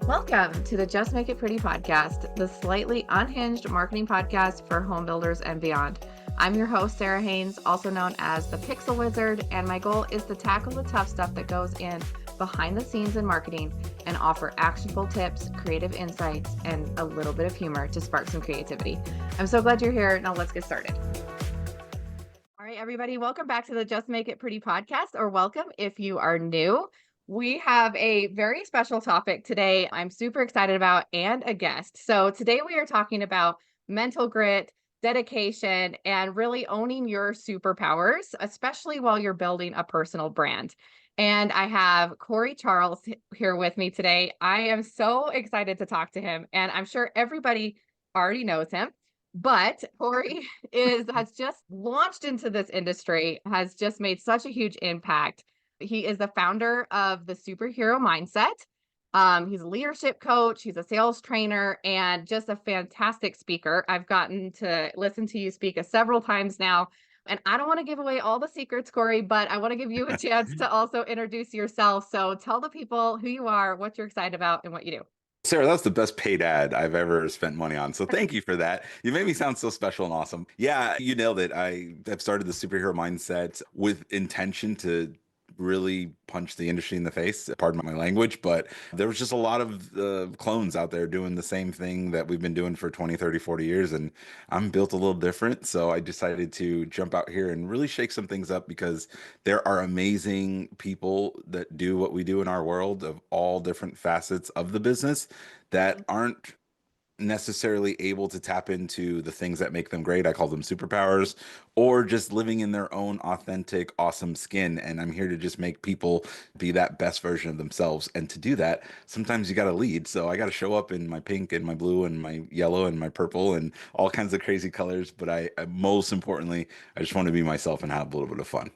Welcome to the Just Make It Pretty podcast, the slightly unhinged marketing podcast for home builders and beyond. I'm your host, Sarah Haynes, also known as the Pixel Wizard, and my goal is to tackle the tough stuff that goes in behind the scenes in marketing and offer actionable tips, creative insights, and a little bit of humor to spark some creativity. I'm so glad you're here. Now let's get started. All right, everybody, welcome back to the Just Make It Pretty podcast, or welcome if you are new. We have a very special topic today I'm super excited about and a guest. So today we are talking about mental grit, dedication, and really owning your superpowers, especially while you're building a personal brand. And I have Cory Charles here with me today. I am so excited to talk to him, and I'm sure everybody already knows him. But Cory has just launched into this industry, has just made such a huge impact. He is the founder of the Superhero Mindset. He's a leadership coach, he's a sales trainer, and just a fantastic speaker. I've gotten to listen to you speak several times now. And I don't want to give away all the secrets, Cory, but I want to give you a chance to also introduce yourself. So tell the people who you are, what you're excited about, and what you do. Sarah, that's the best paid ad I've ever spent money on. So thank you for that. You made me sound so special and awesome. Yeah, you nailed it. I've started the superhero mindset with intention to really punch the industry in the face. Pardon my language, but there was just a lot of clones out there doing the same thing that we've been doing for 20, 30, 40 years. And I'm built a little different. So I decided to jump out here and really shake some things up because there are amazing people that do what we do in our world of all different facets of the business that aren't necessarily able to tap into the things that make them great. I call them superpowers, or just living in their own authentic, awesome skin. And I'm here to just make people be that best version of themselves. And to do that, sometimes you got to lead. So I got to show up in my pink and my blue and my yellow and my purple and all kinds of crazy colors. But most importantly, I just want to be myself and have a little bit of fun.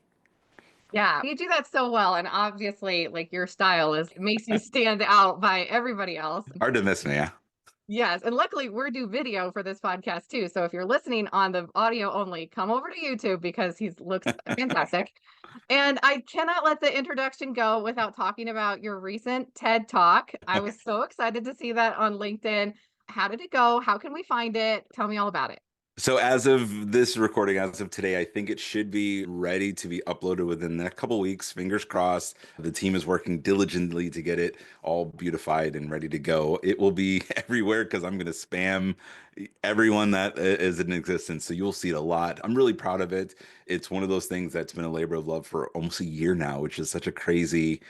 Yeah, you do that so well. And obviously, like your style makes you stand out by everybody else. Hard to miss me, yeah. Yes, and luckily we do video for this podcast too. So if you're listening on the audio only, come over to YouTube because he looks fantastic. And I cannot let the introduction go without talking about your recent TED Talk. I was so excited to see that on LinkedIn. How did it go? How can we find it? Tell me all about it. So as of this recording, as of today, I think it should be ready to be uploaded within the next couple weeks. Fingers crossed. The team is working diligently to get it all beautified and ready to go. It will be everywhere because I'm going to spam everyone that is in existence. So you'll see it a lot. I'm really proud of it. It's one of those things that's been a labor of love for almost a year now, which is such a crazy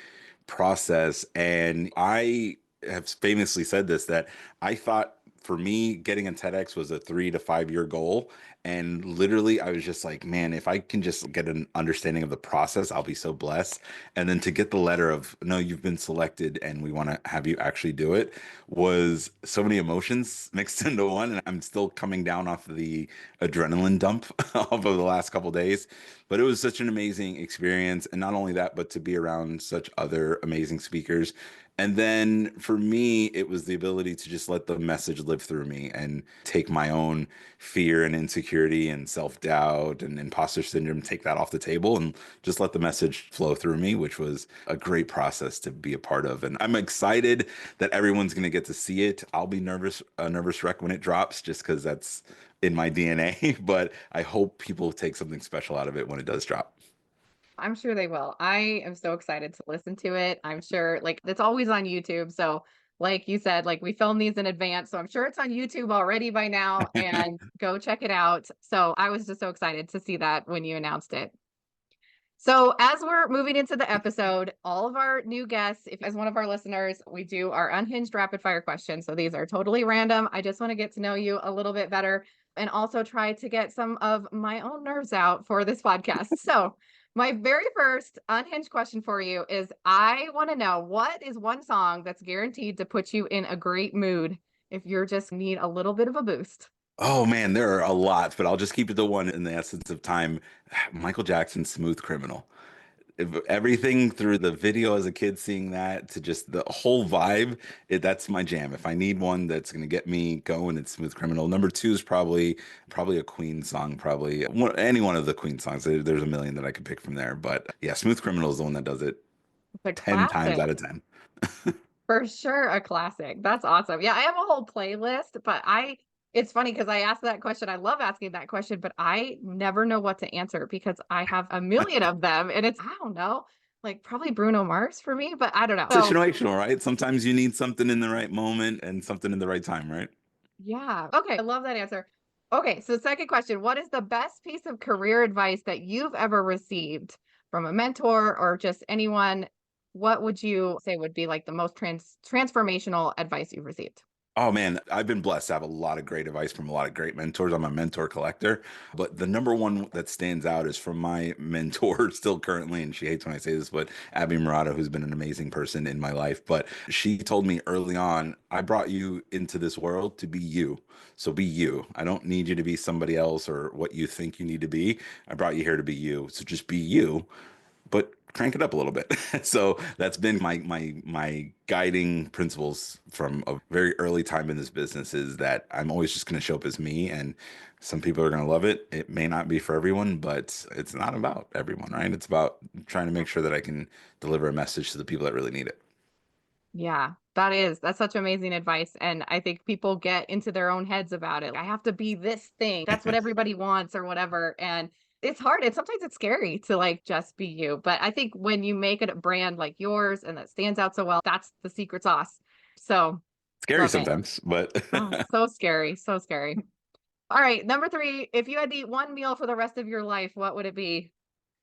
process. And I have famously said this, that I thought for me, getting a TEDx was a 3 to 5 year goal. And literally, I was just like, man, if I can just get an understanding of the process, I'll be so blessed. And then to get the letter of, no, you've been selected and we want to have you actually do it was so many emotions mixed into one. And I'm still coming down off of the adrenaline dump of the last couple days. But it was such an amazing experience. And not only that, but to be around such other amazing speakers. And then for me, it was the ability to just let the message live through me and take my own fear and insecurity and self-doubt and imposter syndrome, take that off the table and just let the message flow through me, which was a great process to be a part of. And I'm excited that everyone's going to get to see it. I'll be nervous, a nervous wreck when it drops, just because that's in my DNA. But I hope people take something special out of it when it does drop. I'm sure they will. I am so excited to listen to it. I'm sure like it's always on YouTube. So like you said, like we filmed these in advance. So I'm sure it's on YouTube already by now and go check it out. So I was just so excited to see that when you announced it. So as we're moving into the episode, all of our new guests, if as one of our listeners, we do our unhinged rapid fire questions. So these are totally random. I just want to get to know you a little bit better and also try to get some of my own nerves out for this podcast. So my very first unhinged question for you is I want to know, what is one song that's guaranteed to put you in a great mood if you're just need a little bit of a boost? Oh man, there are a lot, but I'll just keep it to one in the essence of time. Michael Jackson's Smooth Criminal. Everything through the video as a kid, seeing that to just the whole vibe, that's my jam. If I need one that's going to get me going, it's Smooth Criminal. Number two is probably a Queen song, probably any one of the Queen songs. There's a million that I could pick from there, but yeah, Smooth Criminal is the one that does it It's a 10 times classic. out of 10. For sure, a classic. That's awesome. Yeah, I have a whole playlist, but it's funny because I asked that question. I love asking that question, but I never know what to answer because I have a million of them. And I don't know, like probably Bruno Mars for me, but I don't know. So, Situational, right? Sometimes you need something in the right moment and something in the right time, right? yeah. Okay. I love that answer. Okay. So, second question. What is the best piece of career advice that you've ever received from a mentor or just anyone? What would you say would be like the most transformational advice you've received? Oh man, I've been blessed to have a lot of great advice from a lot of great mentors. I'm a mentor collector, but the number one that stands out is from my mentor still currently, and she hates when I say this, but Abby Murata, who's been an amazing person in my life. But she told me early on, I brought you into this world to be you. So be you. I don't need you to be somebody else or what you think you need to be. I brought you here to be you. So just be you, but crank it up a little bit. So that's been my guiding principles from a very early time in this business is that I'm always just going to show up as me, and some people are going to love it. It may not be for everyone, but it's not about everyone, right? It's about trying to make sure that I can deliver a message to the people that really need it. Yeah, that's such amazing advice, and I think people get into their own heads about it. I have to be this thing. That's what everybody wants or whatever, and it's hard, and sometimes it's scary to, like, just be you, but I think when you make it a brand like yours and that stands out so well, that's the secret sauce. So, Scary love it. sometimes, but Oh, so scary, so scary. Alright, number 3, if you had to eat one meal for the rest of your life, what would it be?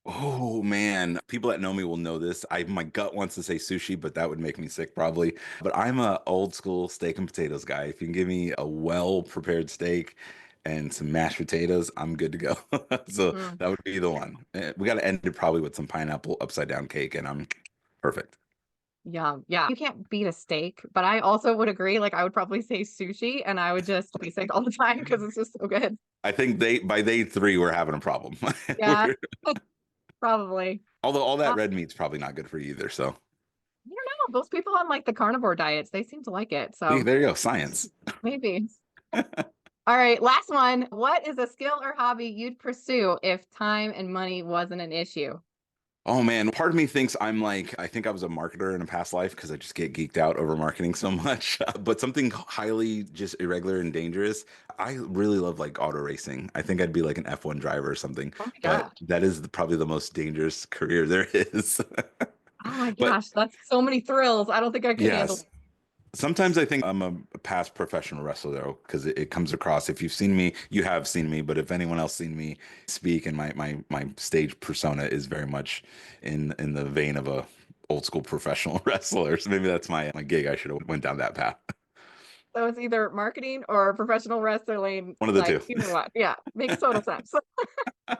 oh man, people that know me will know this. I my gut wants to say sushi, but that would make me sick probably. But I'm a old school steak and potatoes guy. If you can give me a well prepared steak and some mashed potatoes, I'm good to go. So Mm. that would be the one. We got to end it probably with some pineapple upside down cake, and I'm perfect. Yum, yeah. You can't beat a steak, but I also would agree, like, I would probably say sushi, and I would just be sick all the time because it's just so good. I think they by day three we're having a problem. Yeah, We're- probably. Although all that Uh, red meat's probably not good for you either. So I don't know, those people on, like, the carnivore diets, they seem to like it, see, so there you go, science. maybe. Alright, last one. What is a skill or hobby you'd pursue if time and money wasn't an issue? Oh man, part of me thinks I'm like, I think I was a marketer in a past life because I just get geeked out over marketing so much. But something highly just irregular and dangerous. I really love like auto racing. I think I'd be like an F1 driver or something, Oh my but gosh. that is probably the most dangerous career there is. Oh my But gosh, that's so many thrills, I don't think I could handle yes, it. sometimes I think I'm a past professional wrestler though, because it comes across. If you've seen me, you have seen me, but if anyone else seen me speak, and my stage persona is very much in the vein of a old school professional wrestler. So maybe that's my gig. I should have went down that path. So it's either marketing or professional wrestling, One of the like, two. either one. Yeah, makes total sense. I'm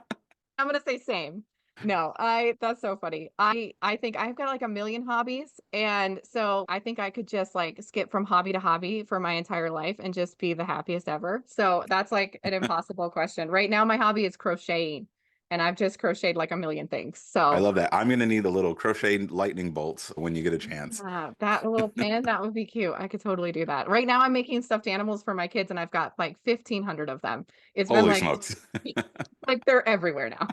gonna say same. No, I that's so funny. I think I've got like a million hobbies, and so I think I could just like skip from hobby to hobby for my entire life and just be the happiest ever. So that's like an impossible question. Right now, my hobby is crocheting, and I've just crocheted like a million things. I So love that. I'm gonna need a little crochet lightning bolts when you get a chance. yeah, that little pin, that would be cute. I could totally do that. Right now, I'm making stuffed animals for my kids, and I've got like 1,500 of them. It's been Holy like smokes. like they're everywhere now.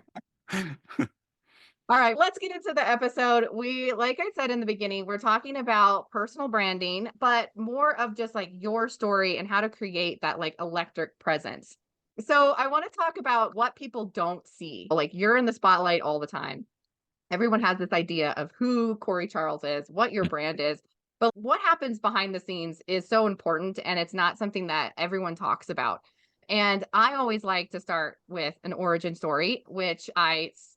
All right, let's get into the episode. Like I said in the beginning, we're talking about personal branding, but more of just like your story and how to create that like electric presence. So, I want to talk about what people don't see. Like, you're in the spotlight all the time. Everyone has this idea of who Cory Charles is, what your brand is. But what happens behind the scenes is so important, and it's not something that everyone talks about. And I always like to start with an origin story, which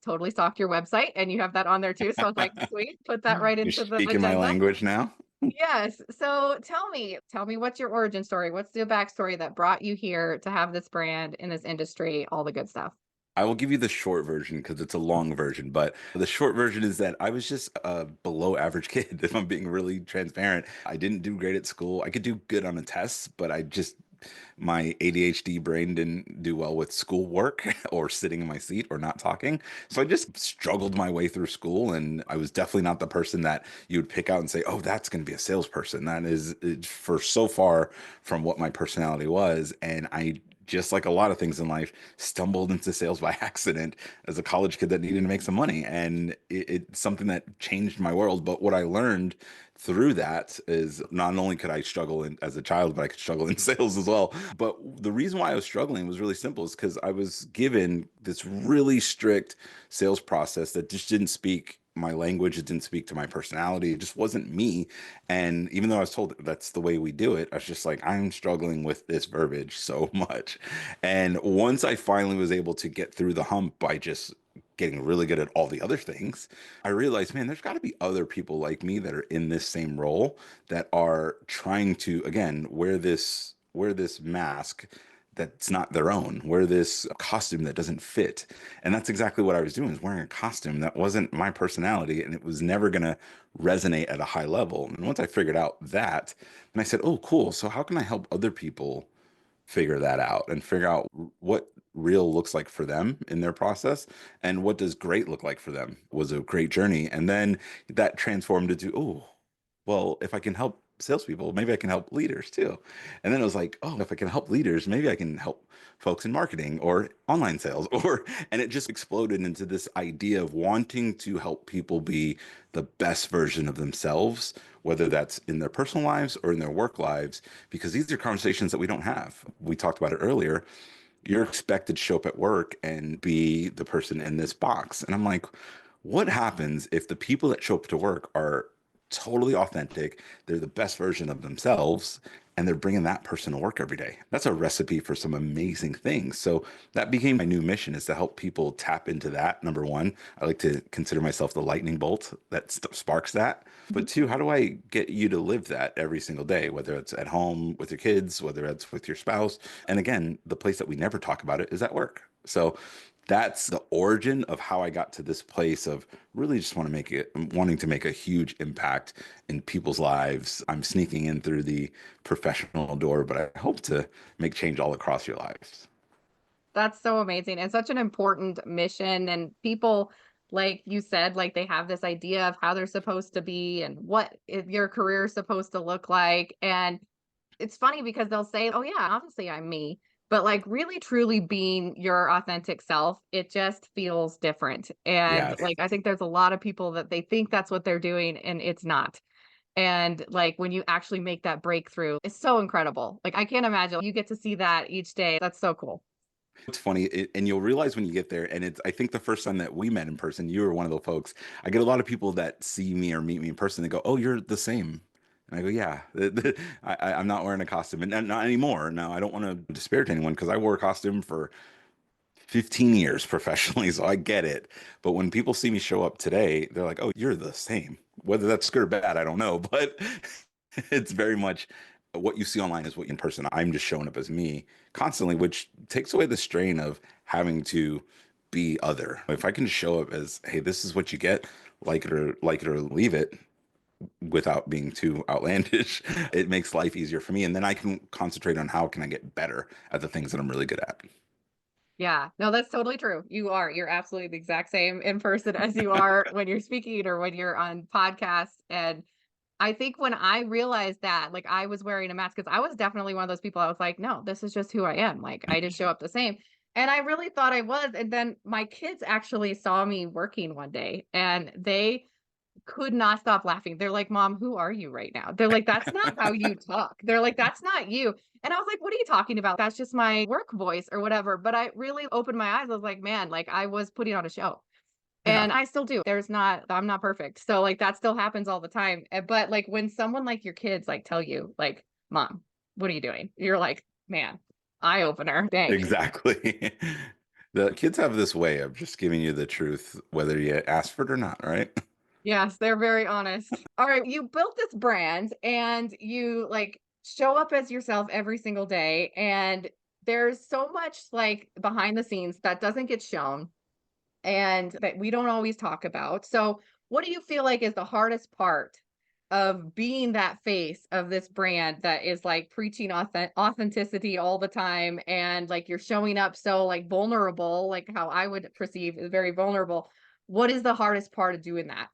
totally stalked your website, and you have that on there too. So I was like, sweet, put that right You're into the speaking my agenda. language now. Yes. So tell me what's your origin story? What's the backstory that brought you here to have this brand in this industry, all the good stuff? I will give you the short version because it's a long version, but the short version is that I was just a below average kid, if I'm being really transparent. I didn't do great at school. I could do good on the tests, but my ADHD brain didn't do well with schoolwork or sitting in my seat or not talking. So I just struggled my way through school. And I was definitely not the person that you would pick out and say, oh, that's going to be a salesperson. That is for so far from what my personality was. And I just like a lot of things in life, stumbled into sales by accident as a college kid that needed to make some money. And it's something that changed my world. But what I learned through that is not only could I struggle as a child, but I could struggle in sales as well. But the reason why I was struggling was really simple, is because I was given this really strict sales process that just didn't speak my language. It didn't speak to my personality. It just wasn't me. And even though I was told that's the way we do it, I was just like, I'm struggling with this verbiage so much. And once I finally was able to get through the hump by just getting really good at all the other things, I realized, man, there's got to be other people like me that are in this same role that are trying to, again, wear this mask that's not their own, wear this costume that doesn't fit. And that's exactly what I was doing, is wearing a costume that wasn't my personality, and it was never going to resonate at a high level. And once I figured out that, and I said, oh, cool. So how can I help other people figure that out and figure out what real looks like for them in their process, and what does great look like for them? Was a great journey. And then that transformed into, oh, well, if I can help salespeople, maybe I can help leaders too. And then it was like, oh, if I can help leaders, maybe I can help folks in marketing or online sales, and it just exploded into this idea of wanting to help people be the best version of themselves, whether that's in their personal lives or in their work lives, because these are conversations that we don't have. We talked about it earlier. You're expected to show up at work and be the person in this box. And I'm like, what happens if the people that show up to work are totally authentic? They're the best version of themselves, and they're bringing that person to work every day. That's a recipe for some amazing things. So that became my new mission, is to help people tap into that. Number one, I like to consider myself the lightning bolt that sparks that. But two, how do I get you to live that every single day, whether it's at home with your kids, whether it's with your spouse? And again, the place that we never talk about it is at work. So that's the origin of how I got to this place of really just wanting to make a huge impact in people's lives. I'm sneaking in through the professional door, but I hope to make change all across your lives. That's so amazing and such an important mission. And people, like you said, like they have this idea of how they're supposed to be and what your career is supposed to look like. And it's funny because they'll say, "Oh yeah, obviously I'm me." But like really truly being your authentic self, it just feels different. And Yes. like I think there's a lot of people that they think that's what they're doing and it's not. And like when you actually make that breakthrough, it's so incredible. Like I can't imagine you get to see that each day. That's so cool. It's funny, and you'll realize when you get there. And I think the first time that we met in person, you were one of the folks. I get a lot of people that see me or meet me in person. They go, "Oh, you're the same." And I go, "Yeah, I'm not wearing a costume, and not anymore. Now, I don't want to disparage anyone, because I wore a costume for 15 years professionally, so I get it. But when people see me show up today, they're like, "Oh, you're the same." Whether that's good or bad, I don't know, but it's very much what you see online is what you in person. I'm just showing up as me constantly, which takes away the strain of having to be other. If I can show up as, hey, this is what you get, like it or leave it, without being too outlandish, it makes life easier for me. And then I can concentrate on how can I get better at the things that I'm really good at. Yeah, no, that's totally true. You are. You're absolutely the exact same in person as you are when you're speaking or when you're on podcasts. And I think when I realized that, like I was wearing a mask, because I was definitely one of those people. I was like, no, this is just who I am. Like I just show up the same. And I really thought I was. And then my kids actually saw me working one day and they could not stop laughing. They're like, "Mom, who are you right now?" They're like, "That's not how you talk." They're like, "That's not you." And I was like, "What are you talking about? That's just my work voice or whatever." But I really opened my eyes. I was like, "Man, like I was putting on a show." Yeah, And I still do. I'm not perfect. So like that still happens all the time. But like when someone like your kids like tell you like, "Mom, what are you doing?" You're like, "Man, eye opener." Dang. exactly. The kids have this way of just giving you the truth, whether you ask for it or not, right? Yes, they're very honest. All right, you built this brand and you like show up as yourself every single day and there's so much like behind the scenes that doesn't get shown and that we don't always talk about. So, what do you feel like is the hardest part of being that face of this brand that is like preaching authenticity all the time and like you're showing up so like vulnerable, like how I would perceive is very vulnerable. What is the hardest part of doing that?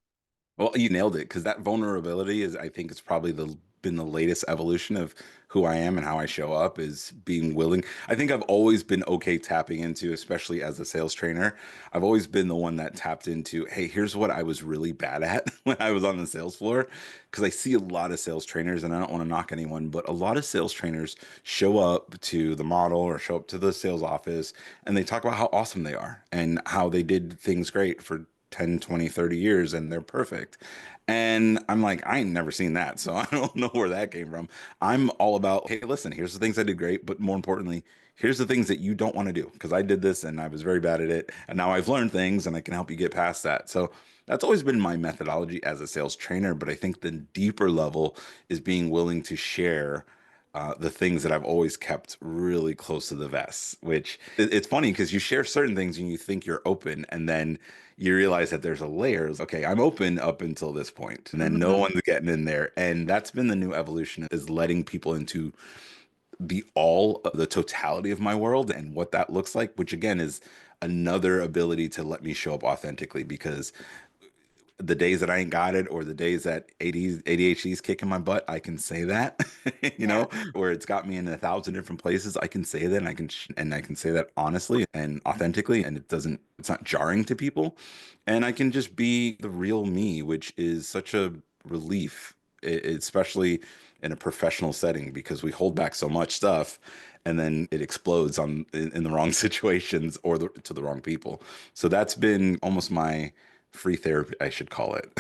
Well, you nailed it, because that vulnerability is, I think, it's probably the been the latest evolution of who I am and how I show up is being willing. I think I've always been okay tapping into, especially as a sales trainer. I've always been the one that tapped into, hey, here's what I was really bad at when I was on the sales floor. Because I see a lot of sales trainers, and I don't want to knock anyone, but a lot of sales trainers show up to the model or show up to the sales office and they talk about how awesome they are and how they did things great for 10, 20, 30 years and they're perfect. And I'm like, I ain't never seen that. So I don't know where that came from. I'm all about, hey, listen, here's the things I did great, but more importantly, here's the things that you don't want to do because I did this and I was very bad at it. And now I've learned things and I can help you get past that. So that's always been my methodology as a sales trainer. But I think the deeper level is being willing to share the things that I've always kept really close to the vest, which it's funny because you share certain things and you think you're open, and then you realize that there's a layers. Okay, I'm open up until this point, and then no Mhm. one's getting in there. And that's been the new evolution is letting people into the totality of my world and what that looks like, which again is another ability to let me show up authentically because the days that I ain't got it or the days that ADHD is kicking my butt, I can say that, Yeah. where it's got me in 1,000 different places. I can say that and I can say that honestly and authentically, and it's not jarring to people. And I can just be the real me, which is such a relief, especially in a professional setting, because we hold back so much stuff and then it explodes in the wrong situations or to the wrong people. So that's been almost my free therapy, I should call it.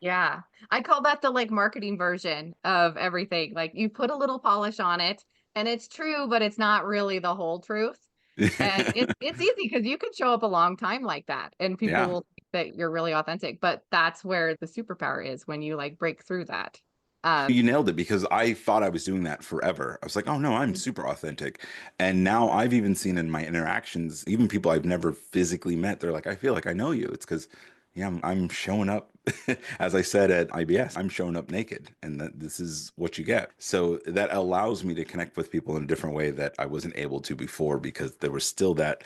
Yeah. I call that the like marketing version of everything. Like you put a little polish on it and it's true, but it's not really the whole truth. And it's easy because you can show up a long time like that and people Yeah. will think that you're really authentic, but that's where the superpower is when you like break through that. You nailed it because I thought I was doing that forever. I was like, oh no, I'm super authentic. And now I've even seen in my interactions, even people I've never physically met, they're like, I feel like I know you. It's because, yeah, I'm showing up, as I said at IBS, I'm showing up naked and that this is what you get. So that allows me to connect with people in a different way that I wasn't able to before because there was still that,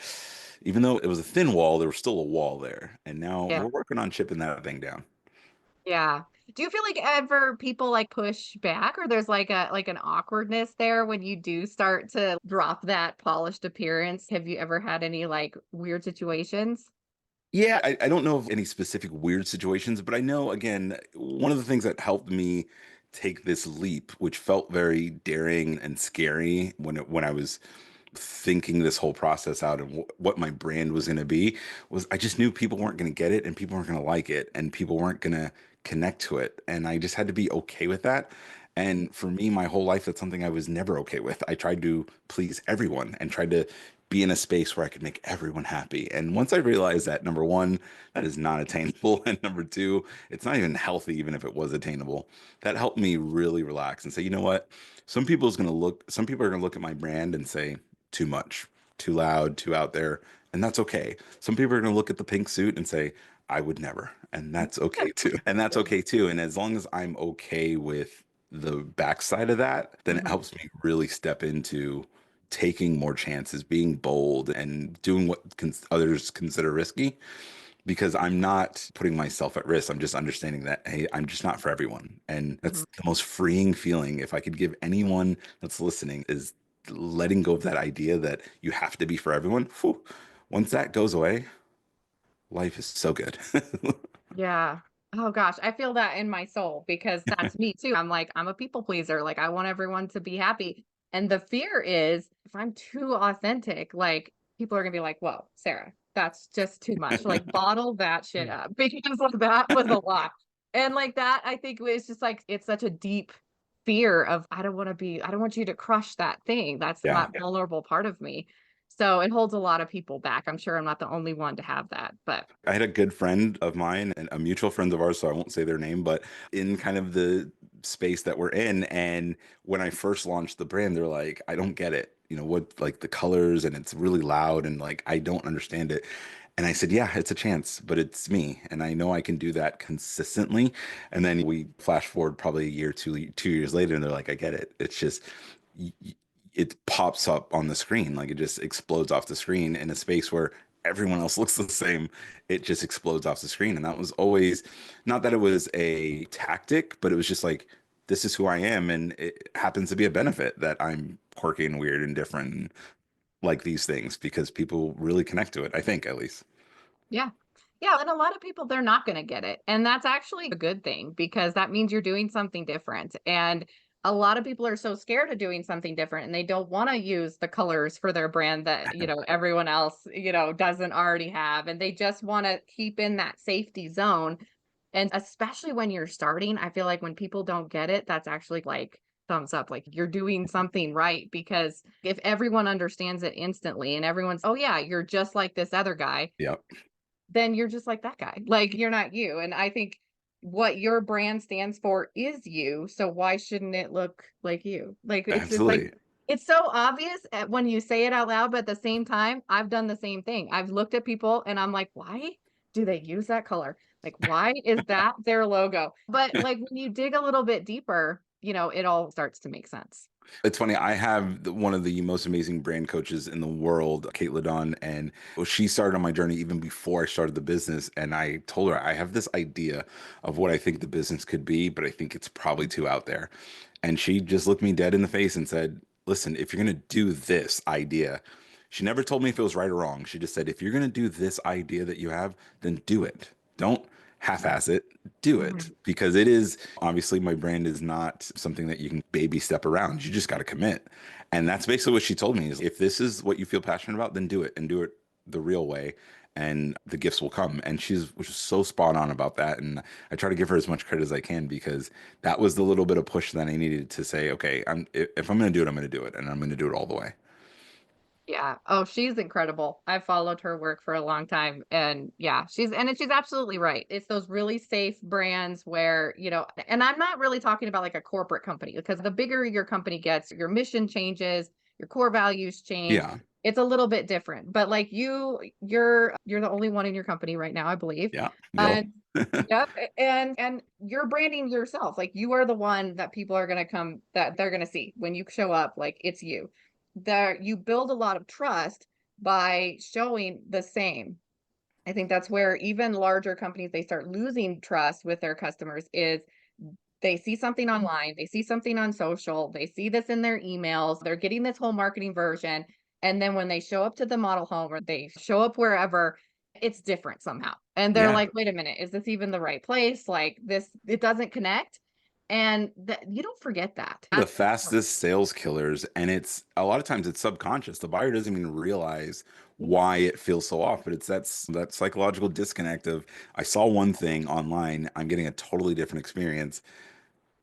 even though it was a thin wall, there was still a wall there. And now Yeah. we're working on chipping that thing down. Yeah. Do you feel like ever people like push back or there's like a like an awkwardness there when you do start to drop that polished appearance? Have you ever had any like weird situations? Yeah, I don't know of any specific weird situations, but I know, again, one of the things that helped me take this leap, which felt very daring and scary when I was thinking this whole process out and what my brand was going to be, was I just knew people weren't going to get it and people weren't going to like it and people weren't going to connect to it. And I just had to be okay with that. And for me, my whole life, that's something I was never okay with. I tried to please everyone and tried to be in a space where I could make everyone happy. And once I realized that, number one, that is not attainable. And number two, it's not even healthy, even if it was attainable. That helped me really relax and say, you know what? Some people are going to look at my brand and say, too much, too loud, too out there. And that's okay. Some people are going to look at the pink suit and say, I would never. And that's okay too. And that's okay too. And as long as I'm okay with the backside of that, then it Mhm. helps me really step into taking more chances, being bold, and doing what others consider risky because I'm not putting myself at risk. I'm just understanding that, hey, I'm just not for everyone. And that's Mhm. the most freeing feeling. If I could give anyone that's listening, is letting go of that idea that you have to be for everyone. Whew, once that goes away, life is so good. Yeah. Oh gosh, I feel that in my soul because that's me too. I'm like, I'm a people pleaser. Like I want everyone to be happy. And the fear is if I'm too authentic, like people are gonna be like, whoa, Sarah, that's just too much. Like bottle that shit up because like that was a lot. And like that, I think it's just like it's such a deep fear of I don't want you to crush that thing. That's Yeah. that vulnerable part of me. So it holds a lot of people back. I'm sure I'm not the only one to have that, but I had a good friend of mine and a mutual friend of ours, so I won't say their name, but in kind of the space that we're in. And when I first launched the brand, they're like, I don't get it. You know, what, like the colors and it's really loud and like, I don't understand it. And I said, yeah, it's a chance, but it's me. And I know I can do that consistently. And then we flash forward probably a year, 2 years later, and they're like, I get it. It's just, y- y- it pops up on the screen. Like it just explodes off the screen in a space where everyone else looks the same. It just explodes off the screen. And that was always not that it was a tactic, but it was just like, this is who I am. And it happens to be a benefit that I'm quirky and weird and different and like these things because people really connect to it, I think, at least. Yeah. Yeah, and a lot of people, they're not gonna get it, and that's actually a good thing because that means you're doing something different, and a lot of people are so scared of doing something different, and they don't wanna use the colors for their brand that, everyone else, doesn't already have, and they just wanna keep in that safety zone, and especially when you're starting, I feel like when people don't get it, that's actually, like, thumbs up, like, you're doing something right because if everyone understands it instantly and everyone's, "Oh, yeah, you're just like this other guy," Yep. then you're just like that guy. Like, you're not you, and I think what your brand stands for is you, so why shouldn't it look like you? Like, it's just like Absolutely. it's so obvious when you say it out loud, but at the same time, I've done the same thing. I've looked at people and I'm like, "Why do they use that color? Like, why is that their logo?" But, like, when you dig a little bit deeper, it all starts to make sense. It's funny. I have one of the most amazing brand coaches in the world, Kate Ladon, and well, she started on my journey even before I started the business. And I told her I have this idea of what I think the business could be, but I think it's probably too out there. And she just looked me dead in the face and said, "Listen, if you're going to do this idea," she never told me if it was right or wrong. She just said, "If you're going to do this idea that you have, then do it. Don't half-ass it, do it," Mhm. because it is obviously my brand is not something that you can baby step around. You just got to commit. And that's basically what she told me is if this is what you feel passionate about, then do it and do it the real way and the gifts will come. And she's which is so spot on about that. And I try to give her as much credit as I can because that was the little bit of push that I needed to say, okay, if I'm going to do it, I'm going to do it and I'm going to do it all the way. Yeah. Oh, she's incredible. I've followed her work for a long time and yeah, she's absolutely right. It's those really safe brands where, and I'm not really talking about like a corporate company because the bigger your company gets, your mission changes, your core values change. Yeah. It's a little bit different. But like you're the only one in your company right now, I believe. Yeah. Yep. And yep, and you're branding yourself. Like you are the one that people are going to come that they're going to see when you show up, like it's you there. You build a lot of trust by showing the same. I think that's where even larger companies they start losing trust with their customers is they see something online, they see something on social, they see this in their emails, they're getting this whole marketing version, and then when they show up to the model home or they show up wherever, it's different somehow. And they're Yeah. like, "Wait a minute, is this even the right place? Like this it doesn't connect." And that you don't forget that. The fastest sales killers, and it's a lot of times it's subconscious. The buyer doesn't even realize why it feels so off, but it's that psychological disconnect of I saw one thing online, I'm getting a totally different experience.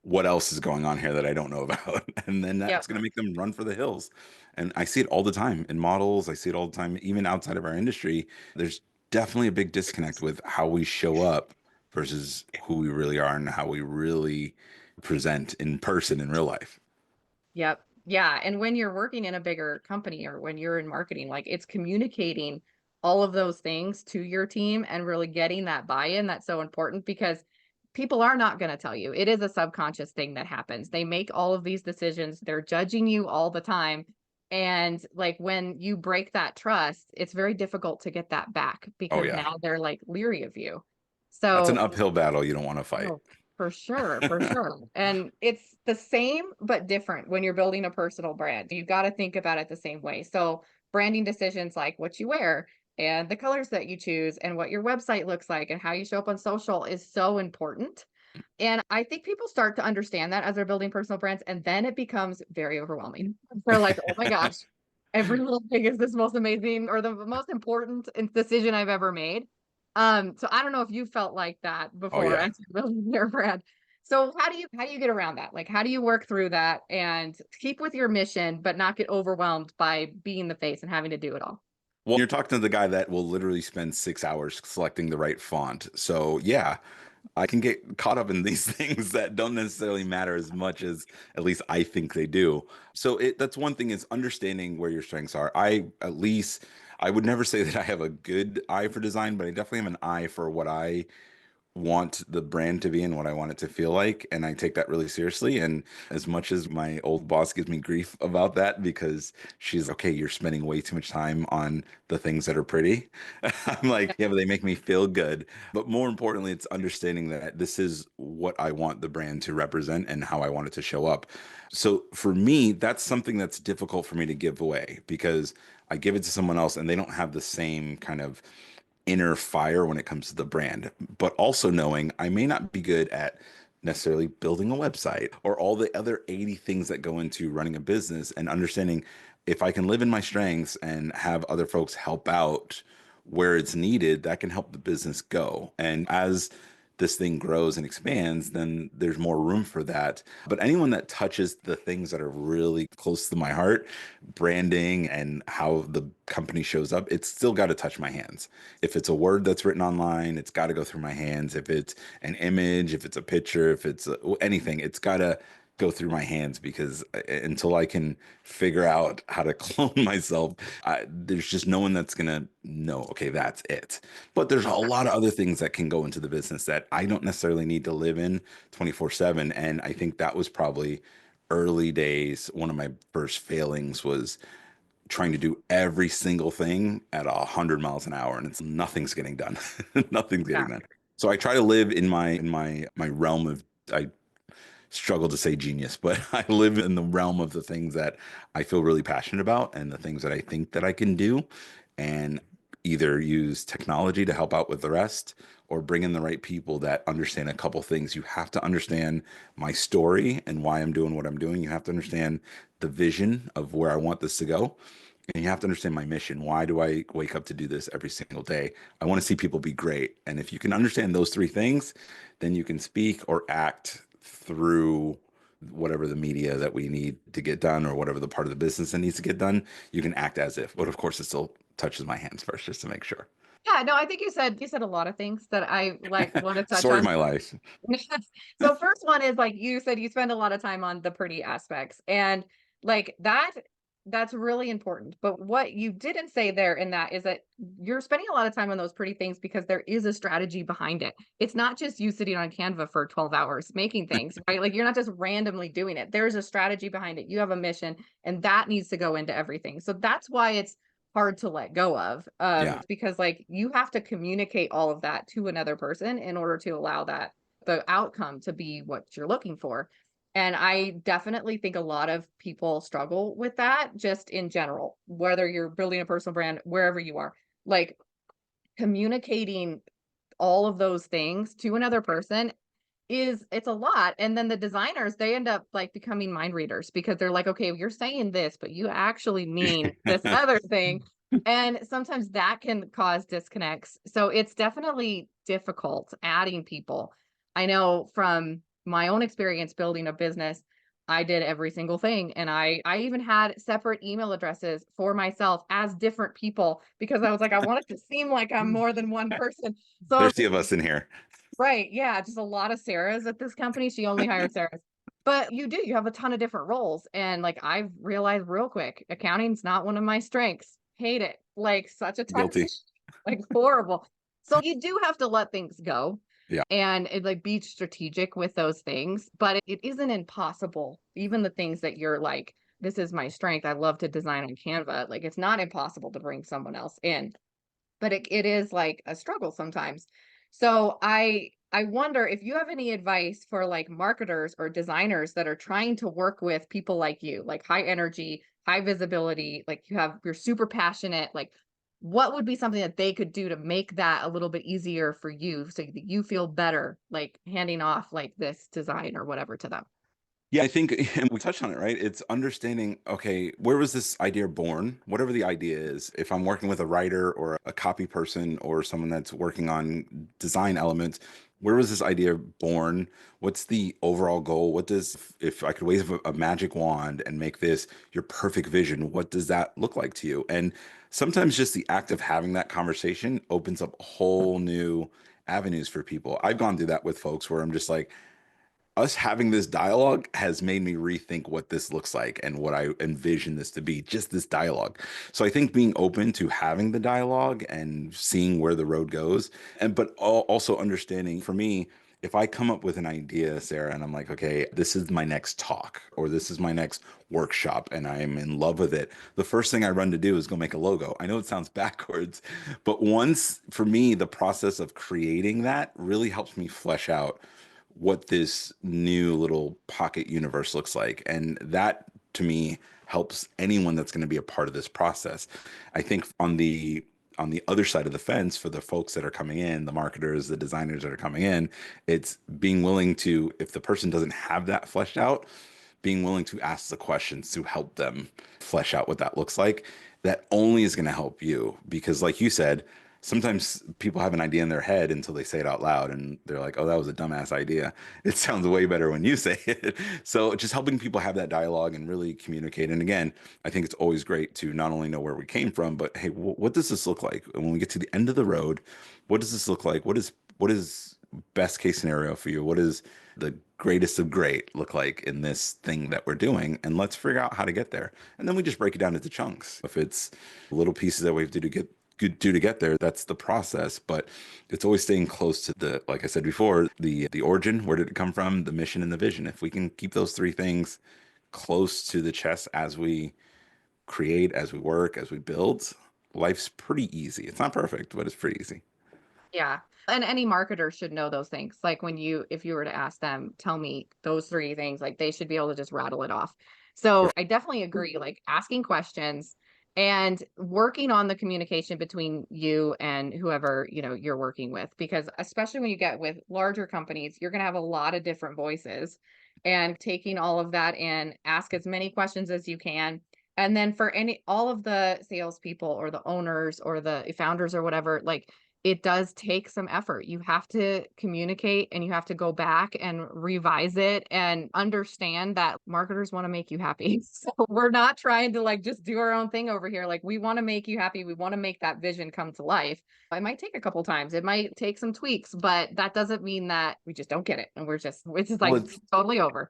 What else is going on here that I don't know about? And then Yep. that's going to make them run for the hills. And I see it all the time in models. I see it all the time, even outside of our industry. There's definitely a big disconnect with how we show up versus who we really are and how we really present in person in real life. Yep. Yeah, and when you're working in a bigger company or when you're in marketing, like, it's communicating all of those things to your team and really getting that buy-in that's so important because people are not gonna tell you. It is a subconscious thing that happens. They make all of these decisions, they're judging you all the time, and, like, when you break that trust, it's very difficult to get that back Oh because yeah. now they're, like, leery of you. That's an So uphill battle you don't want to fight. oh, for sure, for sure. And it's the same but different when you're building a personal brand. You got to think about it the same way. So, branding decisions like what you wear and the colors that you choose and what your website looks like and how you show up on social is so important. And I think people start to understand that as they're building personal brands and then it becomes very overwhelming. They're like, "Oh my gosh, every little thing is this most amazing or the most important decision I've ever made." So I don't know if you felt like that Oh before yeah. as you're building your brand. So how do you get around that? Like how do you work through that and keep with your mission, but not get overwhelmed by being the face and having to do it all? Well, you're talking to the guy that will literally spend 6 hours selecting the right font. So yeah, I can get caught up in these things that don't necessarily matter as much as at least I think they do. So that's one thing is understanding where your strengths are. I would never say that I have a good eye for design, but I definitely have an eye for what I want the brand to be and what I want it to feel like. And I take that really seriously. And as much as my old boss gives me grief about that because she's okay, you're spending way too much time on the things that are pretty. I'm like, yeah, but they make me feel good. But more importantly, it's understanding that this is what I want the brand to represent and how I want it to show up. So for me, that's something that's difficult for me to give away because I give it to someone else and they don't have the same kind of inner fire when it comes to the brand, but also knowing I may not be good at necessarily building a website or all the other 80 things that go into running a business and understanding if I can live in my strengths and have other folks help out where it's needed, that can help the business go. And as this thing grows and expands, then there's more room for that. But anyone that touches the things that are really close to my heart, branding and how the company shows up, it's still got to touch my hands. If it's a word that's written online, it's got to go through my hands. If it's an image, if it's a picture, if it's anything, it's got to go through my hands because until I can figure out how to clone myself, there's just no one that's gonna know, okay, that's it. But there's a lot of other things that can go into the business that I don't necessarily need to live in 24/7. And I think that was probably early days. One of my first failings was trying to do every single thing at 100 miles an hour, and it's nothing's getting done. Nothing's Yeah. getting done. So I try to live in my realm of I struggle to say genius, but I live in the realm of the things that I feel really passionate about and the things that I think that I can do, and either use technology to help out with the rest or bring in the right people that understand a couple things. You have to understand my story and why I'm doing what I'm doing. You have to understand the vision of where I want this to go. And you have to understand my mission. Why do I wake up to do this every single day? I want to see people be great. And if you can understand those three things, then you can speak or act through whatever the media that we need to get done or whatever the part of the business that needs to get done. You can act as if, but of course, it still touches my hands first just to make sure. Yeah, no, I think you said a lot of things that I like want to touch Story of on. my life. So first one is like you said you spend a lot of time on the pretty aspects and like that's really important. But what you didn't say there in that is that you're spending a lot of time on those pretty things because there is a strategy behind it. It's not just you sitting on Canva for 12 hours making things, right? Like you're not just randomly doing it. There's a strategy behind it. You have a mission and that needs to go into everything. So that's why it's hard to let go of Yeah. because like you have to communicate all of that to another person in order to allow that the outcome to be what you're looking for. And I definitely think a lot of people struggle with that just in general, whether you're building a personal brand, wherever you are, like communicating all of those things to another person it's a lot. And then the designers, they end up like becoming mind readers because they're like, okay, you're saying this, but you actually mean this other thing. And sometimes that can cause disconnects. So it's definitely difficult adding people. I know from my own experience building a business, I did every single thing. And I even had separate email addresses for myself as different people because I was like, I want it to seem like I'm more than one person. So I was 50 of us in here. right, yeah, just a lot of Sarahs at this company, she only hires Sarahs. But you have a ton of different roles, and, like, I've realized real quick, accounting's not one of my strengths. Hate it, like, such a Guilty. toxic like, horrible. So you do have to let things go Yeah. and, like, be strategic with those things, but it isn't impossible. Even the things that you're like, "This is my strength, I love to design on Canva," like, it's not impossible to bring someone else in but it is like a struggle sometimes. So I wonder if you have any advice for like marketers or designers that are trying to work with people like you, like high energy, high visibility, like you're super passionate, like what would be something that they could do to make that a little bit easier for you so that you feel better like handing off like this design or whatever to them? Yeah, I think, and we touched on it, right? It's understanding, okay, where was this idea born? Whatever the idea is, if I'm working with a writer or a copy person or someone that's working on design elements, where was this idea born? What's the overall goal? What does, if I could wave a magic wand and make this your perfect vision, what does that look like to you? And sometimes just the act of having that conversation opens up whole new avenues for people. I've gone through that with folks where I'm just like, us having this dialogue has made me rethink what this looks like and what I envision this to be, just this dialogue. So I think being open to having the dialogue and seeing where the road goes, and but also understanding for me, if I come up with an idea, Sarah, and I'm like, okay, this is my next talk or this is my next workshop and I'm in love with it, the first thing I run to do is go make a logo. I know it sounds backwards, but once for me, the process of creating that really helps me flesh out what this new little pocket universe looks like. And that to me helps anyone that's going to be a part of this process. I think on the other side of the fence for the folks that are coming in, the marketers, the designers that are coming in, it's being willing to, if the person doesn't have that fleshed out, being willing to ask the questions to help them flesh out what that looks like. That only is going to help you because, like you said, sometimes people have an idea in their head until they say it out loud and they're like, oh, that was a dumbass idea. It sounds way better when you say it. So just helping people have that dialogue and really communicate. And again, I think it's always great to not only know where we came from, but hey, what does this look like? And when we get to the end of the road, what does this look like? What is best case scenario for you? What is the greatest of great look like in this thing that we're doing? And let's figure out how to get there. And then we just break it down into chunks. If it's little pieces that we have to do to get there, that's the process. But it's always staying close to the, like I said before, the origin, where did it come from, the mission and the vision. If we can keep those three things close to the chest as we create, as we work, as we build, life's pretty easy. It's not perfect, but it's pretty easy. Yeah. And any marketer should know those things. Like if you were to ask them, tell me those three things, like they should be able to just rattle it off. For So I definitely agree, like asking questions and working on the communication between you and whoever, you're working with, because especially when you get with larger companies, you're going to have a lot of different voices and taking all of that in, ask as many questions as you can. And then for all of the salespeople or the owners or the founders or whatever, like it does take some effort. You have to communicate and you have to go back and revise it and understand that marketers want to make you happy. So we're not trying to like just do our own thing over here. Like we want to make you happy. We want to make that vision come to life. It might take a couple times. It might take some tweaks, but that doesn't mean that we just don't get it. And it's just well, like totally over.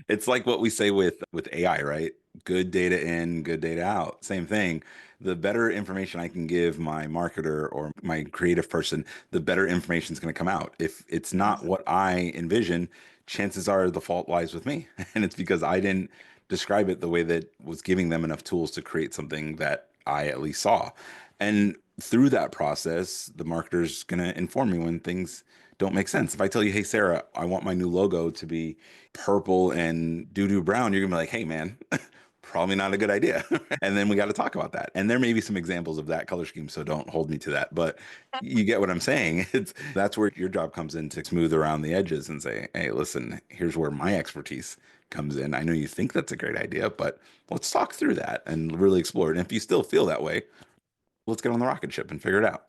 it's like what we say with AI, right? Good data in, good data out. Same thing. The better information I can give my marketer or my creative person, the better information is going to come out. If it's not what I envision, chances are the fault lies with me. And it's because I didn't describe it the way that was giving them enough tools to create something that I at least saw. And through that process, the marketer's going to inform me when things don't make sense. If I tell you, hey, Sarah, I want my new logo to be purple and doo-doo brown, you're gonna be like, hey man, probably not a good idea. And then we got to talk about that. And there may be some examples of that color scheme, so don't hold me to that. But you get what I'm saying. That's where your job comes in to smooth around the edges and say, hey, listen, here's where my expertise comes in. I know you think that's a great idea, but let's talk through that and really explore it. And if you still feel that way, let's get on the rocket ship and figure it out.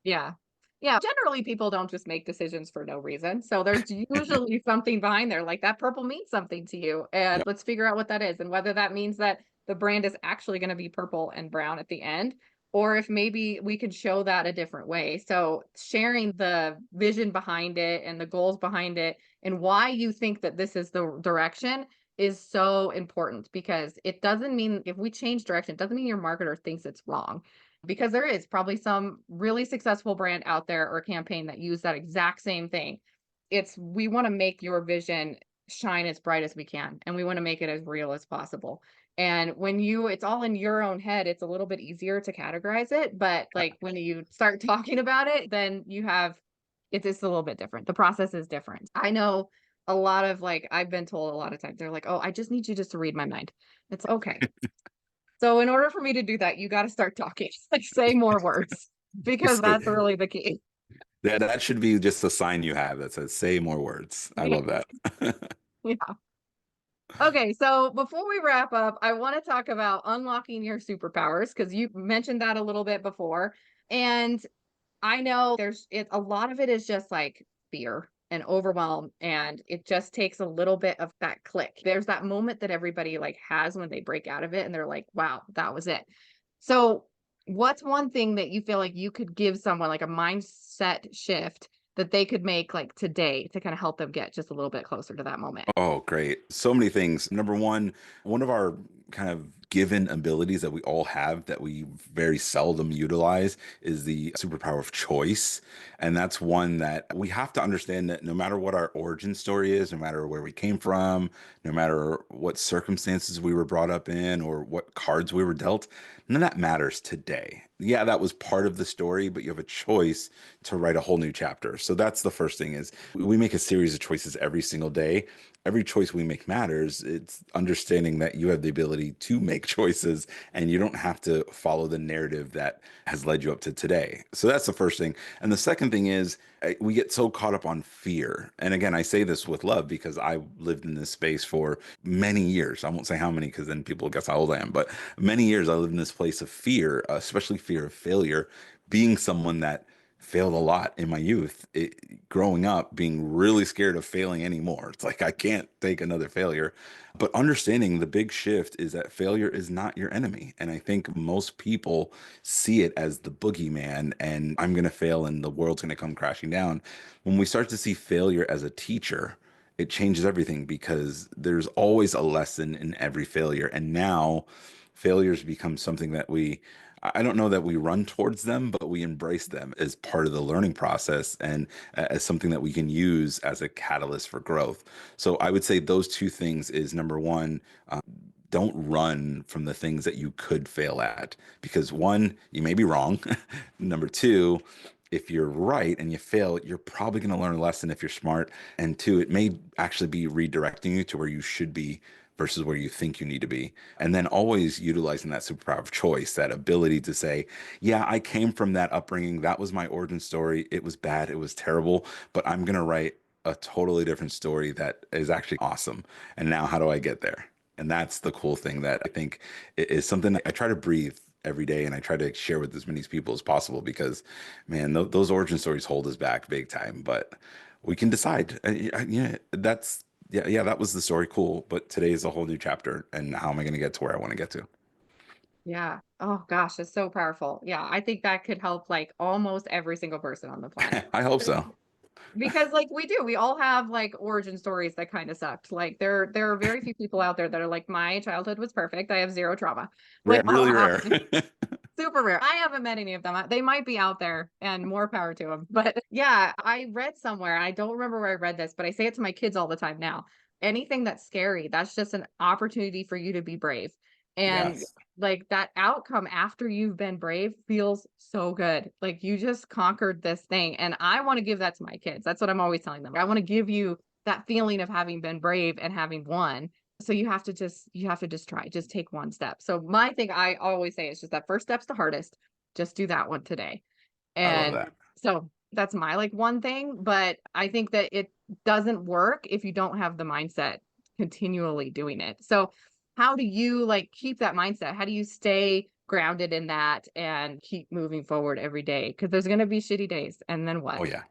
Yeah. Yeah. Generally, people don't just make decisions for no reason. So there's usually something behind there, like that purple means something to you. And Yep. let's figure out what that is and whether that means that the brand is actually going to be purple and brown at the end, or if maybe we could show that a different way. So sharing the vision behind it and the goals behind it and why you think that this is the direction is so important, because it doesn't mean if we change direction, it doesn't mean your marketer thinks it's wrong, because there is probably some really successful brand out there or campaign that use that exact same thing. We want to make your vision shine as bright as we can, and we want to make it as real as possible. And when it's all in your own head, it's a little bit easier to categorize it. But like when you start talking about it, then it's a little bit different. The process is different. I know a lot of like, I've been told a lot of times, they're like, oh, I just need you just to read my mind. It's okay. So in order for me to do that, you got to start talking, like say more words, because that's really the key. Yeah, that should be just a sign you have that says say more words. I Yeah. love that. Yeah. Okay, so before we wrap up, I want to talk about unlocking your superpowers, because you mentioned that a little bit before. And I know a lot of it is just like fear and overwhelm, and it just takes a little bit of that click. There's that moment that everybody like has when they break out of it and they're like, wow, that was it. So what's one thing that you feel like you could give someone, like a mindset shift, that they could make like today to kind of help them get just a little bit closer to that moment? Oh, great. So many things. Number one of our kind of given abilities that we all have that we very seldom utilize is the superpower of choice. And that's one that we have to understand that no matter what our origin story is, no matter where we came from, no matter what circumstances we were brought up in or what cards we were dealt, none of that matters today. Yeah, that was part of the story, but you have a choice to write a whole new chapter. So that's the first thing is we make a series of choices every single day. Every choice we make matters. It's understanding that you have the ability to make choices and you don't have to follow the narrative that has led you up to today. So that's the first thing. And the second thing is we get so caught up on fear. And again, I say this with love because I lived in this space for many years. I won't say how many because then people guess how old I am, but many years I lived in this place of fear, especially fear of failure, being someone that failed a lot in my youth. Growing up, being really scared of failing anymore. It's like I can't take another failure. But understanding the big shift is that failure is not your enemy. And I think most people see it as the boogeyman and I'm going to fail and the world's going to come crashing down. When we start to see failure as a teacher, it changes everything because there's always a lesson in every failure. And now failures become something that I don't know that we run towards them, but we embrace them as part of the learning process and as something that we can use as a catalyst for growth. So I would say those two things is number one, don't run from the things that you could fail at because one, you may be wrong. Number two, if you're right and you fail, you're probably going to learn a lesson if you're smart. And two, it may actually be redirecting you to where you should be versus where you think you need to be. And then always utilizing that superpower of choice, that ability to say, yeah, I came from that upbringing. That was my origin story. It was bad. It was terrible, but I'm going to write a totally different story that is actually awesome. And now how do I get there? And that's the cool thing that I think is something I try to breathe every day and I try to share with as many people as possible because, man, those origin stories hold us back big time. But we can decide. Yeah, yeah, that was the story. Cool. But today is a whole new chapter. And how am I going to get to where I want to get to? Yeah. Oh gosh, it's so powerful. Yeah, I think that could help like almost every single person on the planet. I hope so. Because like we do, we all have like origin stories that kind of sucked. Like there are very few people out there that are like my childhood was perfect. I have zero trauma. Like we all Really have rare. super rare. I haven't met any of them. They might be out there and more power to them. But yeah, I read somewhere, I don't remember where I read this, but I say it to my kids all the time now. Anything that's scary, that's just an opportunity for you to be brave. And Yes. like that outcome after you've been brave feels so good. Like you just conquered this thing. And I want to give that to my kids. That's what I'm always telling them. I want to give you that feeling of having been brave and having won. So you have to just try. Just take one step. So my thing I always say is just that first step's the hardest. Just do that one today. I love And that. so that's my like one thing, but I think that it doesn't work if you don't have the mindset continually doing it. So how do you like keep that mindset? How do you stay grounded in that and keep moving forward every day? Because there's going to be shitty days. And then Oh, what? yeah.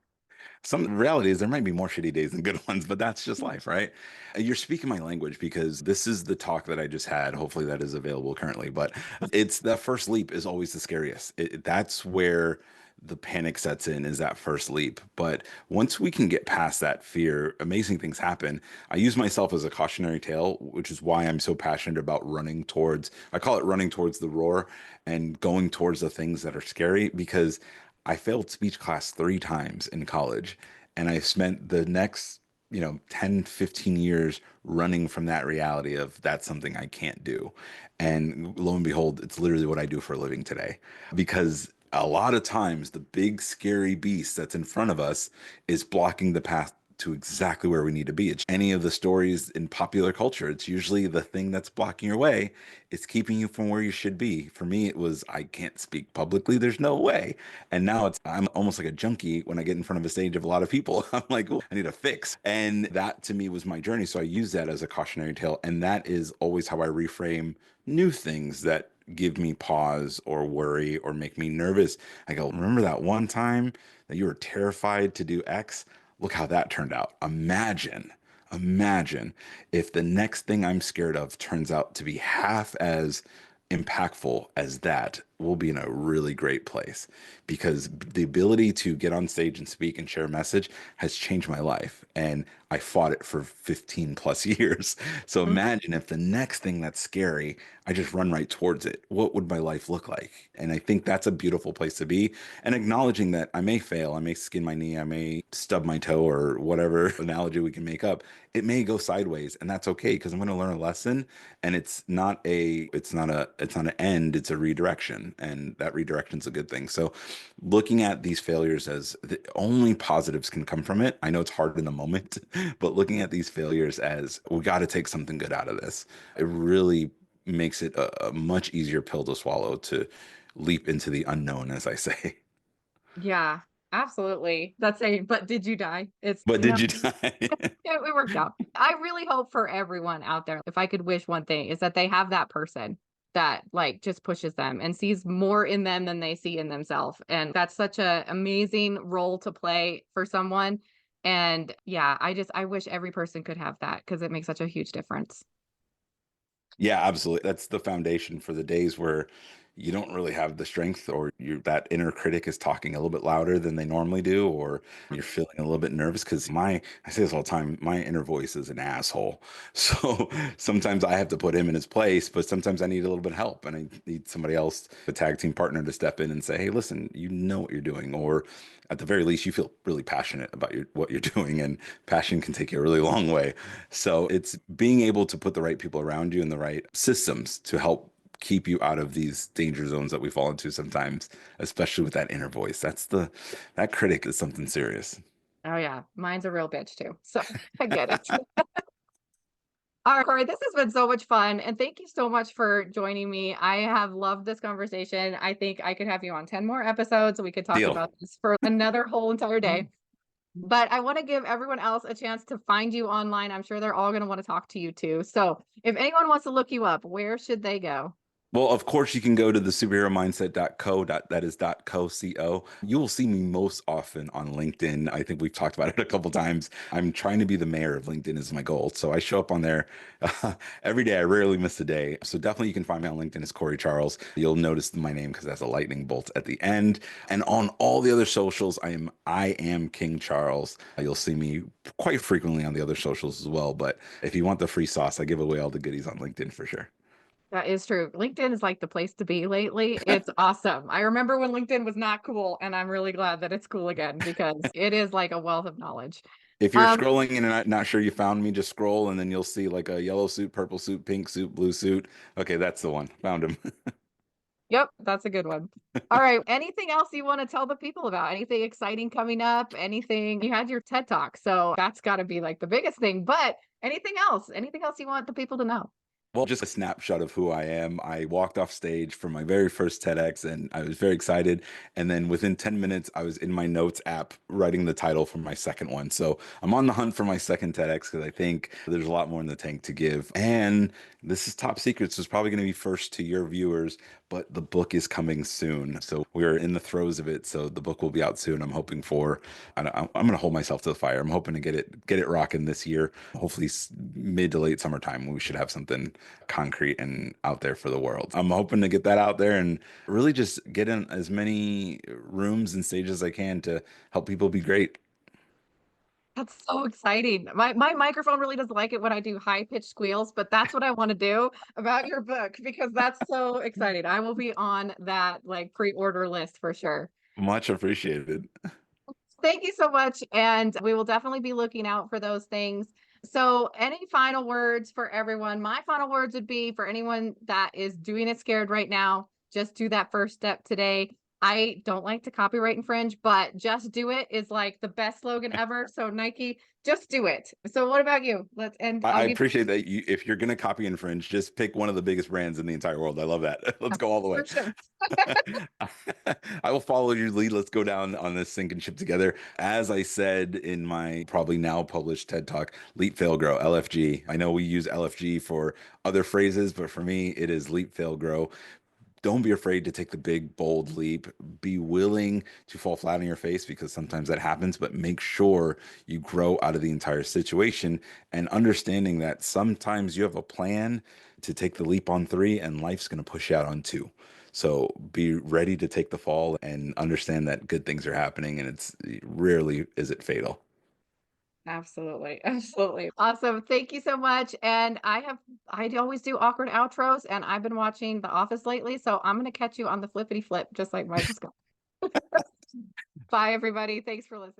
Some reality is there might be more shitty days than good ones, but that's just life, right? You're speaking my language because this is the talk that I just had. Hopefully that is available currently, but it's that first leap is always the scariest. That's where the panic sets in is that first leap. But once we can get past that fear, amazing things happen. I use myself as a cautionary tale, which is why I'm so passionate about running towards, I call it running towards the roar and going towards the things that are scary because I failed speech class 3 times in college, and I spent the next, 10, 15 years running from that reality of that's something I can't do. And lo and behold, it's literally what I do for a living today. Because a lot of times the big scary beast that's in front of us is blocking the path to exactly where we need to be. It's any of the stories in popular culture. It's usually the thing that's blocking your way. It's keeping you from where you should be. For me, it was I can't speak publicly. There's no way. And now I'm almost like a junkie when I get in front of a stage of a lot of people. I'm like, "Ooh, I need a fix." And that to me was my journey. So I use that as a cautionary tale. And that is always how I reframe new things that give me pause or worry or make me nervous. I go, remember that one time that you were terrified to do X? Look how that turned out. Imagine if the next thing I'm scared of turns out to be half as impactful as that. we'll be in a really great place because the ability to get on stage and speak and share a message has changed my life. And I fought it for 15 plus years. So Mhm. imagine if the next thing that's scary, I just run right towards it. What would my life look like? And I think that's a beautiful place to be. And acknowledging that I may fail, I may skin my knee, I may stub my toe, or whatever analogy we can make up. It may go sideways, and that's okay because I'm going to learn a lesson. And it's not an end, it's a redirection. And that redirection is a good thing. So looking at these failures as the only positives can come from it. I know it's hard in the moment, but looking at these failures as we got to take something good out of this, it really makes it a much easier pill to swallow to leap into the unknown, as I say. Yeah, absolutely. That's a but did you die? It's But no, did you die? it worked out. I really hope for everyone out there, if I could wish one thing, is that they have that person that like just pushes them and sees more in them than they see in themselves. And that's such a amazing role to play for someone. And yeah, I wish every person could have that because it makes such a huge difference. Yeah, absolutely. That's the foundation for the days where you don't really have the strength, or that inner critic is talking a little bit louder than they normally do, or you're feeling a little bit nervous because I say this all the time, my inner voice is an asshole. So sometimes I have to put him in his place, but sometimes I need a little bit of help and I need somebody else, a tag team partner, to step in and say, hey, listen, you know what you're doing, or at the very least, you feel really passionate about what you're doing, and passion can take you a really long way. So it's being able to put the right people around you and the right systems to help keep you out of these danger zones that we fall into sometimes, especially with that inner voice. That critic is something serious. Oh yeah, mine's a real bitch too. So I get it. All right, Corey, this has been so much fun. And thank you so much for joining me. I have loved this conversation. I think I could have you on 10 more episodes. We could talk Deal. about this for another whole entire day. But I want to give everyone else a chance to find you online. I'm sure they're all going to want to talk to you too. So if anyone wants to look you up, where should they go? Well, of course, you can go to the superhero mindset.co. That is .co. You will see me most often on LinkedIn. I think we've talked about it a couple times. I'm trying to be the mayor of LinkedIn is my goal. So I show up on there every day. I rarely miss a day. So definitely you can find me on LinkedIn as Cory Charles. You'll notice my name because it has a lightning bolt at the end. And on all the other socials, I am King Charles. You'll see me quite frequently on the other socials as well. But if you want the free sauce, I give away all the goodies on LinkedIn for sure. That is true. LinkedIn is like the place to be lately. It's awesome. I remember when LinkedIn was not cool, and I'm really glad that it's cool again because it is like a wealth of knowledge. If you're Um, scrolling and not sure you found me, just scroll and then you'll see like a yellow suit, purple suit, pink suit, blue suit. Okay, that's the one. Found him. Yep, that's a good one. All right. Anything else you want to tell the people about? Anything exciting coming up? Anything? You had your TED Talk, so that's got to be like the biggest thing. But anything else? Anything else you want the people to know? Well, just a snapshot of who I am. I walked off stage for my very first TEDx and I was very excited. And then within 10 minutes, I was in my notes app writing the title for my second one. So I'm on the hunt for my second TEDx because I think there's a lot more in the tank to give. And this is top secret. So it's probably going to be first to your viewers, but the book is coming soon. So we're in the throes of it. So the book will be out soon. I'm hoping for, I'm going to hold myself to the fire. I'm hoping to get it rocking this year. Hopefully mid to late summertime, we should have something concrete and out there for the world. I'm hoping to get that out there and really just get in as many rooms and stages as I can to help people be great. That's so exciting. My microphone really doesn't like it when I do high pitched squeals, but that's what I want to do about your book because that's so exciting. I will be on that like pre-order list for sure. Much appreciated. Thank you so much. And we will definitely be looking out for those things. So, any final words for everyone? My final words would be for anyone that is doing it scared right now, just do that first step today. I don't like to copyright infringe, but just do it is like the best slogan ever. So, Nike, just do it. So, what about you? Let's end. I I'll give appreciate that if you're going to copy infringe, just pick one of the biggest brands in the entire world. I love that. Let's go all the way. for sure. I will follow your lead. Let's go down on this sink and ship together. As I said in my probably now published TED Talk, Leap, Fail, Grow, LFG. I know we use LFG for other phrases, but for me, it is Leap, Fail, Grow. Don't be afraid to take the big, bold leap. Be willing to fall flat on your face because sometimes that happens, but make sure you grow out of the entire situation and understanding that sometimes you have a plan to take the leap on three and life's going to push you out on two. So be ready to take the fall and understand that good things are happening, and it's rarely is it fatal. Absolutely. Absolutely. Awesome. Thank you so much. And I always do awkward outros, and I've been watching The Office lately. So I'm going to catch you on the flippity flip, just like Michael Scott. Bye, everybody. Thanks for listening.